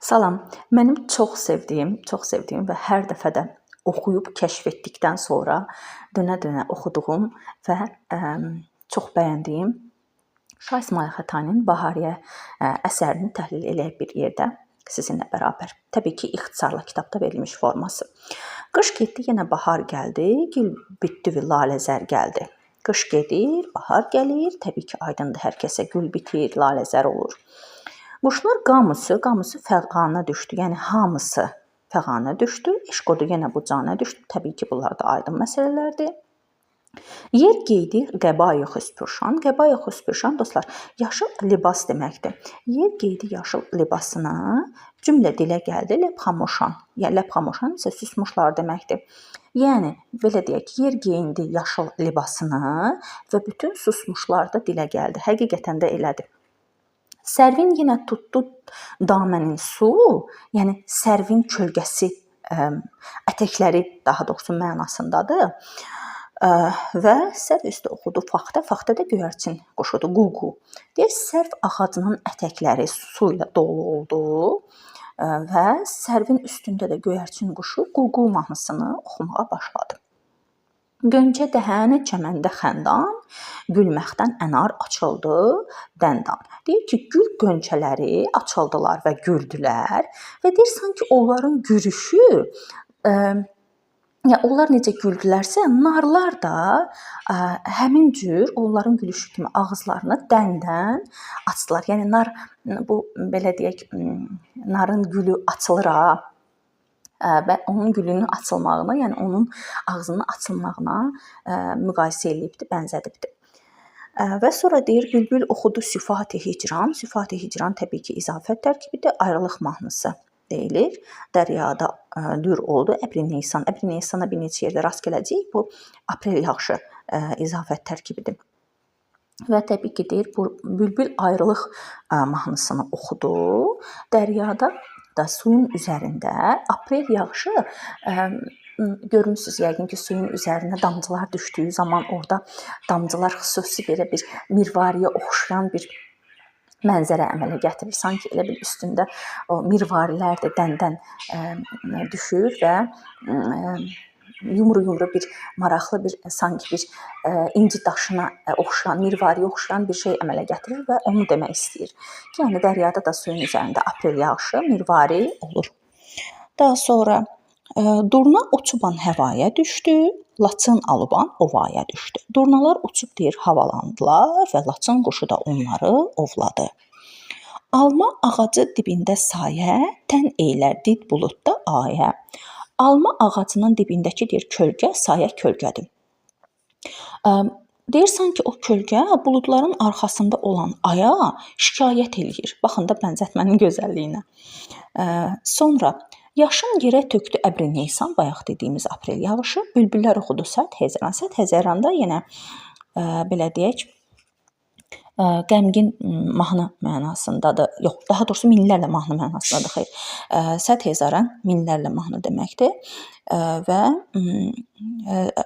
Salam. Mənim çox sevdiyim və hər dəfə də oxuyub kəşf etdikdən sonra dönə-dönə oxuduğum və çox bəyəndiyim Şah İsmayıl Xətainin Bahariyə əsərini təhlil eləyib bir yerdə sizinlə bərabər. Təbii ki, ixtisarla kitabda verilmiş forması. Qış getdi, yenə bahar gəldi, gül bitdi və laləzər gəldi. Qış gedir, bahar gəlir, təbii ki, aydındır hər kəsə gül bitir, laləzər olur. Quşlar qamusu fəğana düşdü. Yəni hamısı fəğana düşdü. Eşqodu yenə bu cana düşdü. Təbii ki, bunlar da aydın məsələlərdir. Yer geydi qəba-i xüspürşan. Qəba-i xüspürşan dostlar, yaşıl libas deməkdir. Yer geydi yaşıl libasını, cümlə dilə gəldi ləbxamoşan. Yəni ləbxamoşan isə susmuşlar deməkdir. Yəni belə deyək, yer geyindi yaşıl libasını və bütün susmuşlar da dilə gəldi. Həqiqətən də elədir. Sərvin yenə tutdu damənin su, yəni sərvin kölgəsi, ətəkləri daha doğrusu mənasındadır. Və sərv üstü oxudu faxta, faxta da göyərçin quşudur, ququ. Deyir, sərv ağacının ətəkləri su ilə dolu oldu və sərvin üstündə də göyərçin quşu ququ mahnısını oxumağa başladı. Göncə dəhənə çəməndə xəndan, gülməkdən ənar açıldı dəndan. Deyir ki, gül qönçələri açıldılar və güldülər və deyir, sanki onların gülüşü, onlar necə güldülərsə, narlar da həmin cür onların gülüşü kimi ağızlarını dəndən açdılar. Yəni nar, bu belə deyək, narın gülü açılır və onun gülünün açılmağına, yəni onun ağzının açılmağına müqayisə edibdi, bənzədibdi. Və sonra deyir, bülbül oxudu süfat-i hicran. Süfat-i hicran təbii ki, izafət tərkibidir, ayrılıq mahnısı deyilir. Dəryada dür oldu, əbri-neysan. Əbri-neysana bir neçə yerdə rast gələcəyik. Bu aprel yağışı izafət tərkibidir. Və təbii ki, deyir, bu bülbül ayrılıq mahnısını oxudu. Dəryada da suyun üzərində aprel yağışı görürsünüz yəqin ki, suyun üzərinə damcılar düşdüyü zaman orada damcılar xüsusi belə bir mirvariyə oxşayan bir mənzərə əmələ gətirir. Sanki elə bir üstündə o mirvarilər də dəndən düşür və yumru-yumru bir maraqlı bir sanki bir inci daşına oxşayan, mirvariyə oxşayan bir şey əmələ gətirir və onu demək istəyir. Yəni dəryada da suyun üzərində aprel yağışı mirvari olur. Daha sonra durna uçuban havaya düşdü, laçın alıban ovaya düşdü. Durnalar uçub deyir havalandılar və laçın quşu da onları ovladı. Alma ağacı dibində sayə, tən eylər did buludda ayə. Alma ağacının dibindəki deyir kölgə, sayə kölgədir. Deyir, sanki o kölgə buludların arxasında olan aya şikayət eləyir. Baxın da bənzətmənin gözəlliyinə. Sonra yaşın yerə tökdü əbri-neysan, bayaq dediyimiz aprel yağışı. Bülbüllər oxudu səd hezran. Səd hezaranda yenə belə deyək, qəmgin mahnı mənasındadır. Yox, daha doğrusu minlərlə mahnı mənasındadır. Xeyr. Səd hezaran minlərlə mahnı deməkdir. Və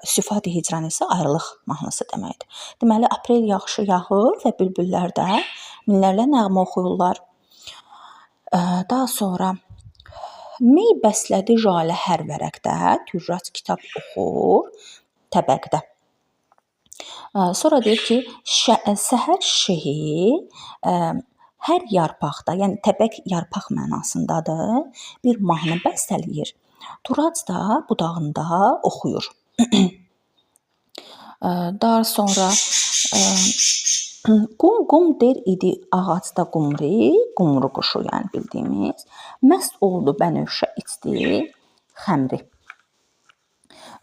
süfat-i hicran isə ayrılıq mahnısı deməkdir. Deməli, aprel yağışı yağır və bülbüllər də minlərlə nəğmə oxuyurlar. Daha sonra mey bəslədi jalə hər vərəqdə, Türrac kitab oxur təbəqdə. Sonra deyir ki, səhər şehi hər yarpaqda, yəni təbəq yarpaq mənasındadır, bir mahnı bəstələyir. Turac da budağında oxuyur. Daha sonra qum der idi ağacda qumri, qumru quşu, yəni bildiyimiz, məst oldu bənövşə içdi xəmri.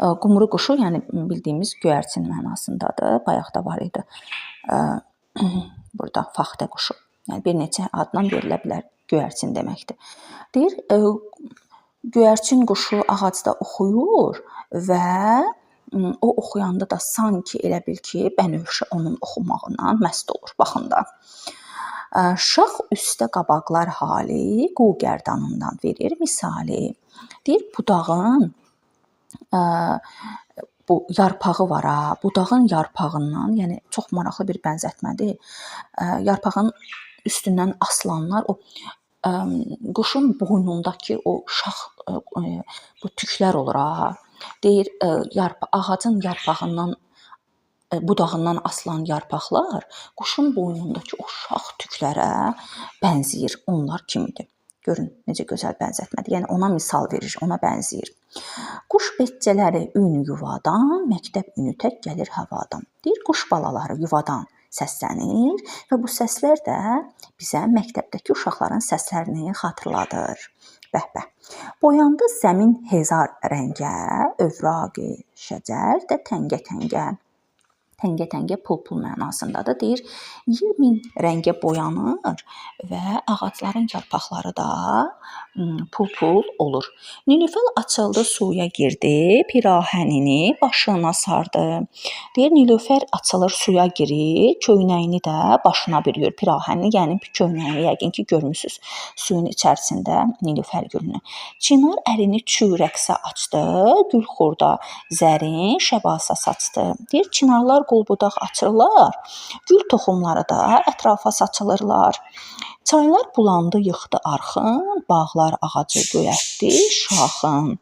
Qumru quşu, yəni bildiyimiz göyərçin mənasındadır. Bayaq da var idi. Burada faxta quşu. Yəni bir neçə addan verilə bilər. Göyərçin deməkdir. Deyir, göyərçin quşu ağacda oxuyur və o oxuyanda da sanki elə bil ki, bənövşə onun oxumağından məst olur. Baxın da. Şax üstə qabaqlar hali, qu gərdanından verir misali. Deyir, budağın bu yarpağı var ha, budağın yarpağından, yəni çox maraqlı bir bənzətmədir. Yarpağın üstündən asılanlar o quşun boynundakı o şax bu tüklər olur ha. Deyir ağacın yarpağından budağından asılan yarpaqlar quşun boynundakı o şax tüklərə bənzəyir. Onlar kimidir. Görün necə gözəl bənzətmədir. Yəni ona misal verir, ona bənzəyir. Quş beccələri ün yuvadan, məktəb ünü tək gəlir havadan. Deyir quş balaları yuvadan səslənir və bu səslər də bizə məktəbdəki uşaqların səslərini xatırladır. Bəh-bəh. Boyandı zəmin hezar rəngə, övraqi şəcər də təngə-təngə. Təngə-təngə pul-pul mənasındadır. Deyir 20.000 rəngə boyanır və ağacların yarpaqları da pul-pul olur. Nilüfər açıldı, suya girdi, pirahənini başına sardı. Deyir Nilüfər açılır, suya girir, köynəyini də başına bürüyür. Pirahənini, yəni köynəyini yəqin ki görmüsüz suyun içərisində Nilüfər gülünü. Çınar əlini çü rəqsə açdı, gül xurda zərin şəbasa saçdı. Deyir çinarlar qolbudaq açırlar, gül toxumları da ətrafa saçılırlar. Çaylar bulandı, yıxdı arxın, bağlar ağacı göyərtdi şaxın.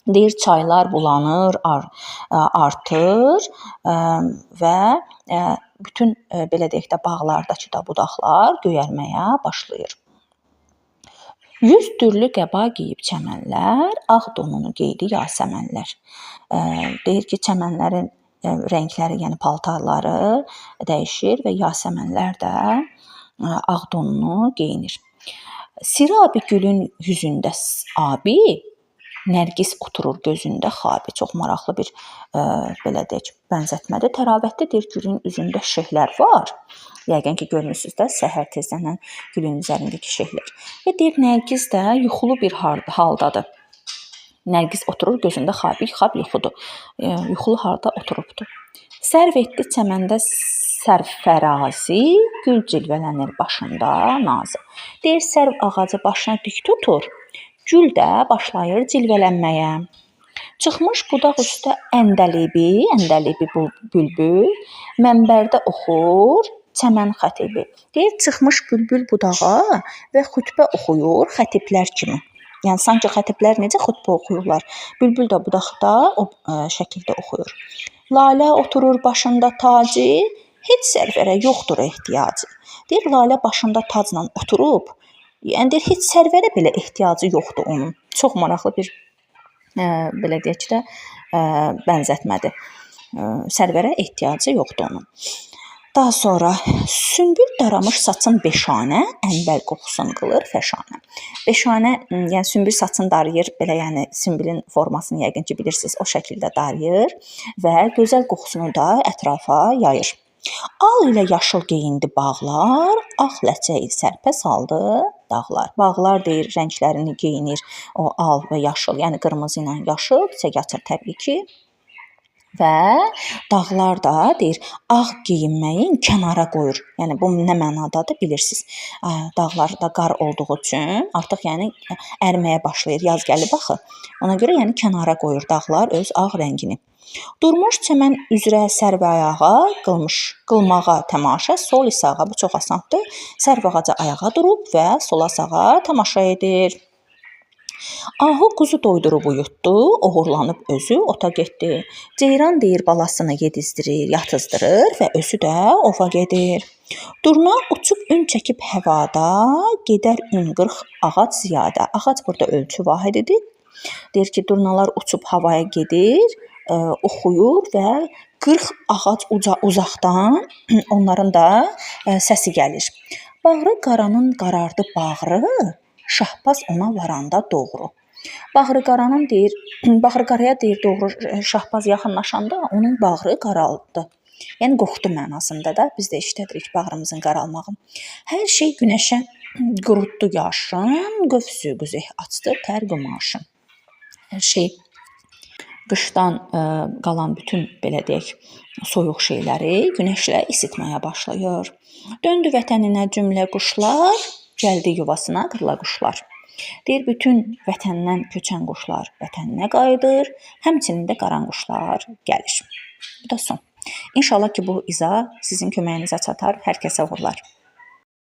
Deyir çaylar bulanır, artır və bütün belə deyək də bağlardakı da budaqlar göyərməyə başlayır. 100 türlü qəba geyib çəmənlər, ağ donunu geydi yasəmənlər. Deyir ki, çəmənlərin rəngləri, yəni paltarları dəyişir və yasəmənlər də ağ donunu geyinir. Sirabi gülün yüzündə abi, Nərgis oturur gözündə xabi. Çox maraqlı bir belə deyək bənzətmədir. Təravətli deyir gülün üzündə şehlər var. Yəqin ki görmüsüz də səhər tezdən gülün üzərindəki şehlər. Və deyir Nərgiz də yuxulu bir haldadır. Nərgiz oturur gözündə xabi, xab yuxudur. Yuxulu halda oturubdur. Sərv etdi çəməndə sərfərazi, gül cilvələnir başında nazı. Deyir sərv ağacı başına dik tutur, gül də başlayır cilvələnməyə. Çıxmış budaq üstə əndəlibi bülbül, mənbərdə oxur çəmən xətibi. Deyir çıxmış bülbül budağa və xütbə oxuyur xətiblər kimi. Yəni sanki xətiblər necə xütbə oxuyurlar, bülbül də budaqda o şəkildə oxuyur. Lalə oturur başında tacı, heç sərvərə yoxdur ehtiyacı. Deyir Lalə başında tacla oturub, yəni deyir heç sərvərə belə ehtiyacı yoxdur onun. Çox maraqlı bir belə deyək də bənzətmədir. Sərvərə ehtiyacı yoxdur onun. Daha sonra sümbül daramış saçın beşanə, ənbəl qoxusun qılır fəşanə. Beşanə, yəni sümbül saçını darıyır, belə yəni sümbülün formasını yəqin ki bilirsiniz, o şəkildə darıyır və gözəl qoxusunu da ətrafa yayır. Al ilə yaşıl geyindi bağlar, ağ ləçəyi sərpə saldı dağlar. Bağlar deyir rənglərini geyinir, o al və yaşıl, yəni qırmızı ilə yaşıl çiçək açır təbii ki. Və dağlar da deyir ağ geyinməyin kənara qoyur. Yəni bu nə mənadadır bilirsiniz. Dağlarda qar olduğu üçün artıq yəni əriməyə başlayır, yaz gəlib axı. Ona görə yəni kənara qoyur dağlar öz ağ rəngini. Durmuş çəmən üzrə sərv ayağa, qılmağa tamaşa, sol isağa. Bu çox asandır. Sərv ağaca ayağa durub və sola sağa tamaşa edir. Ahu quzu doydurub uyutdu, oğurlanıb özü ota getdi. Ceyran deyir balasını yedizdirir, yatızdırır və özü də ova gedir. Durna uçub ün çəkib həvada, gedər ün 40 ağac ziyadə. Ağac burada ölçü vahididir. Deyir ki, durnalar uçub havaya gedir, oxuyur və 40 ağac uzaqdan onların da səsi gəlir. Bağrı qaranın qarardı bağrı, Şahbaz ona varanda doğru. Bağrı qaranın deyir, bağrı qaraya deyir doğru Şahbaz yaxınlaşanda onun bağrı qaraldı. Yəni qorxdu mənasında da biz də işlədirik bağrımızın qaralmağı. Hər şey günəşə qurutdu yaşın, qövsü qüzeh açdı tər qumaşın. Hər şey qışdan qalan bütün belə deyək soyuq şeyləri günəşlə isitməyə başlayır. Döndü vətəninə cümlə quşlar, gəldi yuvasına qırla quşlar. Deyir, bütün vətəndən köçən quşlar vətəninə qayıdır, həmçinin də qaran quşlar gəlir. Bu da son. İnşallah ki, bu izah sizin köməyinizə çatar, hər kəsə uğurlar.